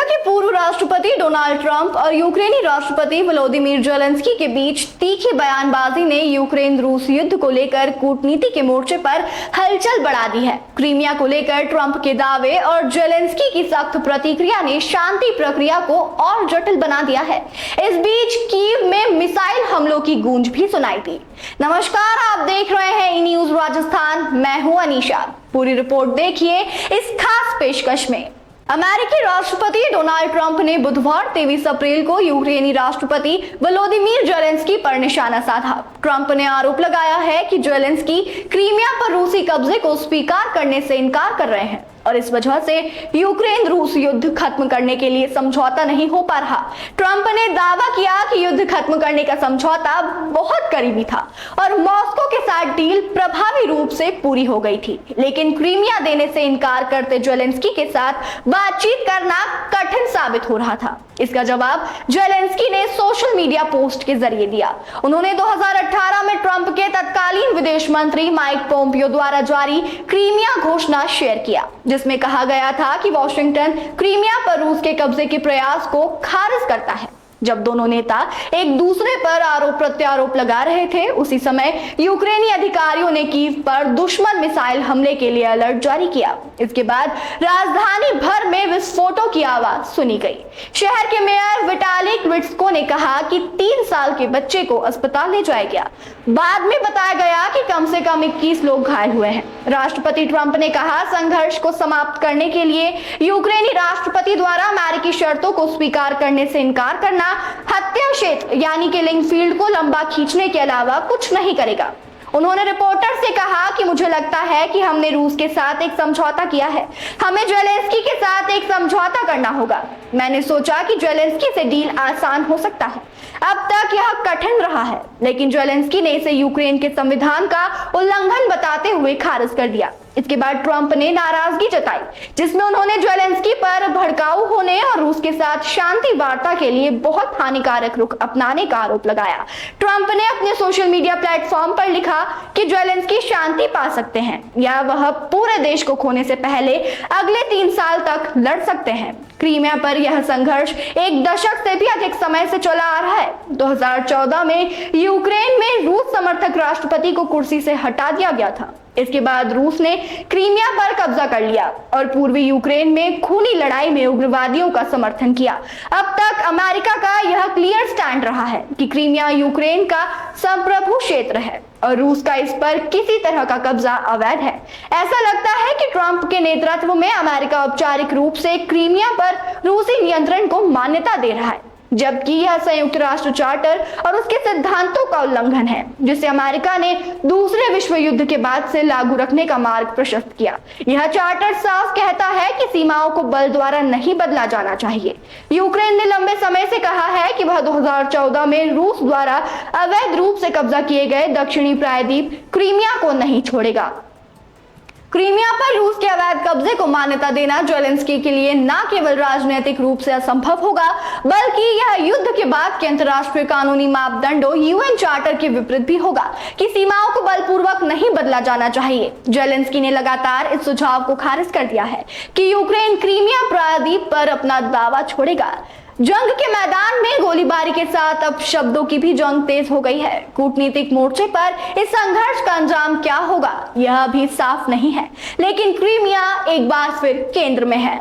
के पूर्व राष्ट्रपति डोनाल्ड ट्रंप और यूक्रेनी राष्ट्रपति व्लादिमीर जेलेंस्की के बीच तीखी बयानबाजी ने यूक्रेन रूस युद्ध को लेकर कूटनीति के मोर्चे पर हलचल बढ़ा दी है। क्रीमिया को लेकर ट्रंप के दावे और जेलेंस्की की सख्त प्रतिक्रिया ने शांति प्रक्रिया को और जटिल बना दिया है। इस बीच कीव में मिसाइल हमलों की गूंज भी सुनाई दी। नमस्कार, आप देख रहे हैं ई न्यूज राजस्थान। मैं हूं अनीशा। पूरी रिपोर्ट देखिए इस खास पेशकश में। अमेरिकी राष्ट्रपति डोनाल्ड ट्रंप ने बुधवार 23 अप्रैल को यूक्रेनी राष्ट्रपति व्लादिमीर जेलेंस्की पर निशाना साधा। ट्रंप ने आरोप लगाया है कि जेलेंस्की क्रीमिया पर रूसी कब्जे को स्वीकार करने से इनकार कर रहे हैं और इस वजह से यूक्रेन रूस युद्ध खत्म करने के लिए समझौता नहीं हो पा रहा। ट्रंप ने दावा किया कि युद्ध खत्म करने का समझौता बहुत करीबी था और मॉस्को के साथ डील प्रभावी रूप से पूरी हो गई थी, लेकिन क्रीमिया देने से इनकार करते जेलेंस्की के साथ बातचीत करना कठिन साबित हो रहा था। इसका जवाब जेलेंस्की ने सोशल मीडिया पोस्ट के जरिए दिया। उन्होंने 2018 में ट्रंप के तत्कालीन विदेश मंत्री माइक पोम्पियो द्वारा जारी क्रीमिया घोषणा शेयर किया, जिसमें कहा गया था कि वॉशिंगटन क्रीमिया पर रूस के कब्जे के प्रयास को खारिज करता है। जब दोनों नेता एक दूसरे पर आरोप प्रत्यारोप लगा रहे थे, उसी समय यूक्रेनी अधिकारियों ने कीव पर दुश्मन मिसाइल हमले के लिए अलर्ट जारी किया। इसके बाद राजधानी भर में विस्फोटों की आवाज सुनी गई। शहर के मेयर विटाली क्लिट्स्को ने कहा कि 3 साल के बच्चे को अस्पताल ले जाया गया। बाद में बताया गया कि कम से कम 21 लोग घायल हुए हैं। राष्ट्रपति ट्रंप ने कहा, संघर्ष को समाप्त करने के लिए यूक्रेनी राष्ट्रपति द्वारा अमेरिकी शर्तों को स्वीकार करने से इनकार करना हत्या क्षेत्र यानी किलिंग फील्ड को लंबा खींचने के अलावा कुछ नहीं करेगा। उन्होंने रिपोर्टर से कहा कि मुझे लगता है कि हमने रूस के साथ एक समझौता किया है, हमें जेलेंस्की के साथ एक समझौता करना होगा। मैंने सोचा कि जेलेंस्की से डील आसान हो सकता है। अब तक यह कठिन रहा है, लेकिन जेलेंस्की ने इसे यूक्रेन के संविधान का उल्लंघन बताते हुए खारिज कर दिया। इसके बाद ट्रंप ने नाराजगी जताई, जिसमें उन्होंने जेलेंस्की पर भड़काऊ होने और रूस के साथ शांति वार्ता के लिए बहुत हानिकारक रुख अपनाने का आरोप लगाया। ट्रंप ने अपने सोशल मीडिया प्लेटफॉर्म पर लिखा कि जेलेंस्की शांति पा सकते हैं या वह पूरे देश को खोने से पहले अगले 3 साल तक लड़ सकते हैं। क्रीमिया पर यह संघर्ष 1 दशक से भी अधिक समय से चला आ रहा है। 2014 में यूक्रेन में रूस समर्थक राष्ट्रपति को कुर्सी से हटा दिया गया था। इसके बाद रूस ने क्रीमिया पर कब्जा कर लिया और पूर्वी यूक्रेन में खूनी लड़ाई में उग्रवादियों का समर्थन किया। अब तक अमेरिका का यह क्लियर स्टैंड रहा है कि क्रीमिया यूक्रेन का संप्रभु क्षेत्र है और रूस का इस पर किसी तरह का कब्जा अवैध है। ऐसा लगता है कि ट्रंप के नेतृत्व में अमेरिका औपचारिक रूप से क्रीमिया पर रूसी नियंत्रण को मान्यता दे रहा है, जबकि यह संयुक्त राष्ट्र चार्टर और उसके सिद्धांतों का उल्लंघन है, जिसे अमेरिका ने दूसरे विश्व युद्ध के बाद से लागू रखने का मार्ग प्रशस्त किया। यह चार्टर साफ कहता है कि सीमाओं को बल द्वारा नहीं बदला जाना चाहिए। यूक्रेन ने लंबे समय से कहा है कि वह 2014 में रूस द्वारा अवैध रूप से कब्जा किए गए दक्षिणी प्रायद्वीप क्रीमिया को नहीं छोड़ेगा। क्रीमिया पर रूस के अवैध कब्जे को मान्यता देना जेलेंस्की के लिए न केवल राजनीतिक रूप से असंभव होगा, बल्कि यह युद्ध के बाद के अंतर्राष्ट्रीय कानूनी मापदंडों यूएन चार्टर के विपरीत भी होगा कि सीमाओं को बलपूर्वक नहीं बदला जाना चाहिए। जेलेंस्की ने लगातार इस सुझाव को खारिज कर दिया है कि यूक्रेन क्रीमिया प्रायद्वीप पर अपना दावा छोड़ेगा। जंग के मैदान में गोलीबारी के साथ अब शब्दों की भी जंग तेज हो गई है। कूटनीतिक मोर्चे पर इस संघर्ष का अंजाम क्या होगा, यह अभी साफ नहीं है, लेकिन क्रीमिया एक बार फिर केंद्र में है।